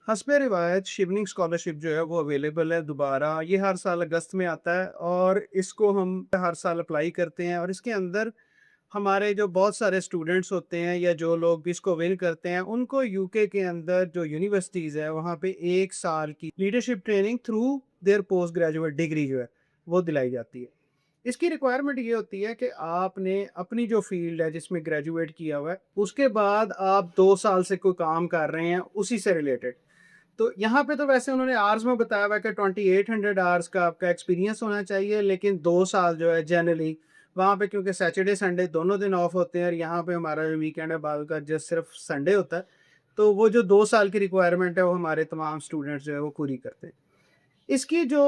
हस्ब रिवायत शिवनिंग स्कॉलरशिप जो है वो अवेलेबल है दोबारा। ये हर साल अगस्त में आता है और इसको हम हर साल अप्लाई करते हैं और इसके अंदर हमारे जो बहुत सारे स्टूडेंट्स होते हैं या जो लोग भी इसको विन करते हैं उनको यूके के अंदर जो यूनिवर्सिटीज़ है वहाँ पे 1 साल की leadership training through their post graduate degree जो है वो दिलाई जाती है। इसकी रिक्वायरमेंट ये होती है कि आपने अपनी जो फील्ड है जिसमें ग्रेजुएट किया हुआ है उसके बाद आप 2 साल से कोई काम कर रहे हैं उसी से रिलेटेड। तो यहाँ पे तो वैसे उन्होंने आवर्स में बताया हुआ है कि 2800 आवर्स का आपका एक्सपीरियंस होना चाहिए, लेकिन 2 साल जो है जनरली वहाँ पे क्योंकि सैटरडे संडे दोनों दिन ऑफ होते हैं और यहाँ पे हमारा जो वीकेंड है बाद का जस्ट सिर्फ संडे होता है। तो वो जो 2 साल की रिक्वायरमेंट है वो हमारे तमाम स्टूडेंट्स जो है वो पूरी करते हैं। इसकी जो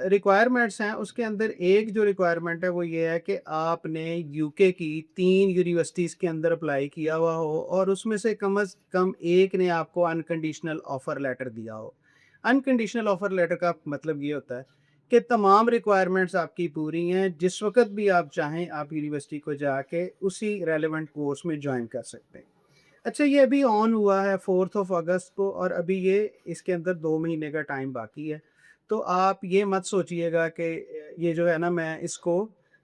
रिक्वायरमेंट्स हैं उसके अंदर एक जो रिक्वायरमेंट है वो ये है कि आपने यूके की 3 यूनिवर्सिटीज़ के अंदर अप्लाई किया हुआ हो और उसमें से कम अज़ कम एक ने आपको अनकंडीशनल ऑफ़र लेटर दिया हो। अनकंडीशनल ऑफ़र लेटर का मतलब ये होता है कि तमाम रिक्वायरमेंट्स आपकी पूरी हैं, जिस वक़्त भी आप चाहें आप यूनिवर्सिटी को जाके उसी रेलेवेंट कोर्स में जॉइन कर सकते हैं। अच्छा, ये अभी ऑन हुआ है 4th ऑफ अगस्त को और अभी ये इसके अंदर 2 महीने का टाइम बाकी है। तो आप ये मत सोचिएगा कि ये जो है ना मैं इसको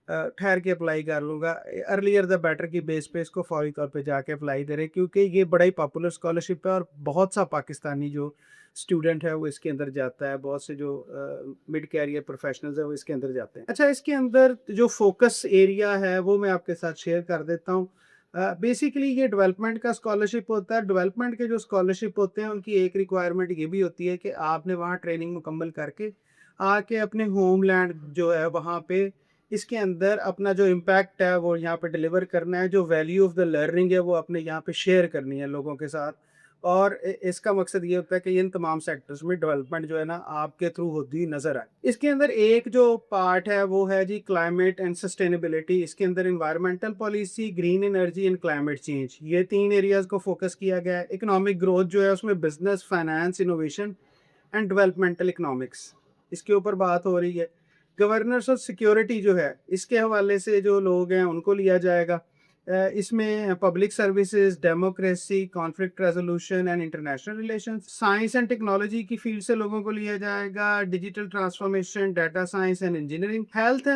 ठहर के अप्लाई कर लूँगा। अर्लियर द बेटर की बेस पे इसको फौरी तौर पे जाके अप्लाई करें क्योंकि ये बड़ा ही पॉपुलर स्कॉलरशिप है और बहुत सा पाकिस्तानी जो स्टूडेंट है वो इसके अंदर जाता है। बहुत से जो मिड कैरियर प्रोफेशनल्स हैं वो इसके अंदर जाते हैं। अच्छा, इसके अंदर जो फ़ोकस एरिया है वो मैं आपके साथ शेयर कर देता हूँ। बेसिकली ये डेवलपमेंट का स्कॉलरशिप होता है। डेवलपमेंट के जो स्कॉलरशिप होते हैं उनकी एक रिक्वायरमेंट ये भी होती है कि आपने वहाँ ट्रेनिंग मुकम्मल करके आके अपने होमलैंड जो है वहाँ पे इसके अंदर अपना जो इम्पैक्ट है वो यहाँ पे डिलीवर करना है। जो वैल्यू ऑफ द लर्निंग है वो अपने यहाँ पे शेयर करनी है लोगों के साथ। और इसका मकसद ये होता है कि इन तमाम सेक्टर्स में डेवलपमेंट जो है ना आपके थ्रू होती नजर आए। इसके अंदर एक जो पार्ट है वो है जी क्लाइमेट एंड सस्टेनेबिलिटी। इसके अंदर environmental policy, green energy and climate change, ये 3 एरियाज को फोकस किया गया है। इकोनॉमिक ग्रोथ जो है उसमें business, finance, innovation and developmental economics, इसके ऊपर बात हो रही है। गवर्नेंस और सिक्योरिटी जो है इसके हवाले से जो लोग हैं उनको लिया जाएगा। इसमें public services, democracy, conflict resolution and international relations, science and technology की फील्ड से लोगों को लिया जाएगा। Digital transformation, data science and engineering, health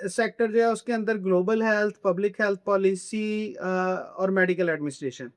sector जो है उसके अंदर global health, public health policy और मेडिकल एडमिनिस्ट्रेशन,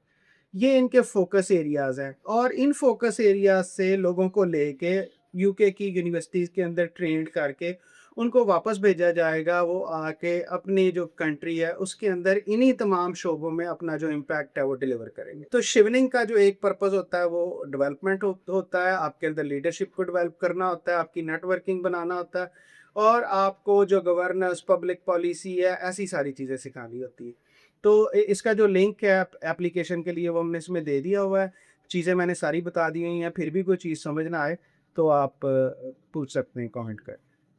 ये इनके फोकस एरियाज हैं। और इन फोकस एरियाज से लोगों को लेके यूके की यूनिवर्सिटीज़ के अंदर ट्रेंड करके उनको वापस भेजा जाएगा। वो आके अपनी जो कंट्री है उसके अंदर इन्हीं तमाम शोबों में अपना जो इम्पैक्ट है वो डिलीवर करेंगे। तो शिवनिंग का जो एक पर्पस होता है वो डेवलपमेंट होता है, आपके अंदर लीडरशिप को डेवलप करना होता है, आपकी नेटवर्किंग बनाना होता है और आपको जो गवर्नेंस, पब्लिक पॉलिसी है, ऐसी सारी चीज़ें सिखानी होती है। तो इसका जो लिंक है एप्लीकेशन के लिए वो हमने इसमें दे दिया हुआ है। चीज़ें मैंने सारी बता दी हुई हैं, फिर भी कोई चीज़ समझ ना आए तो आप पूछ सकते हैं कमेंट कर।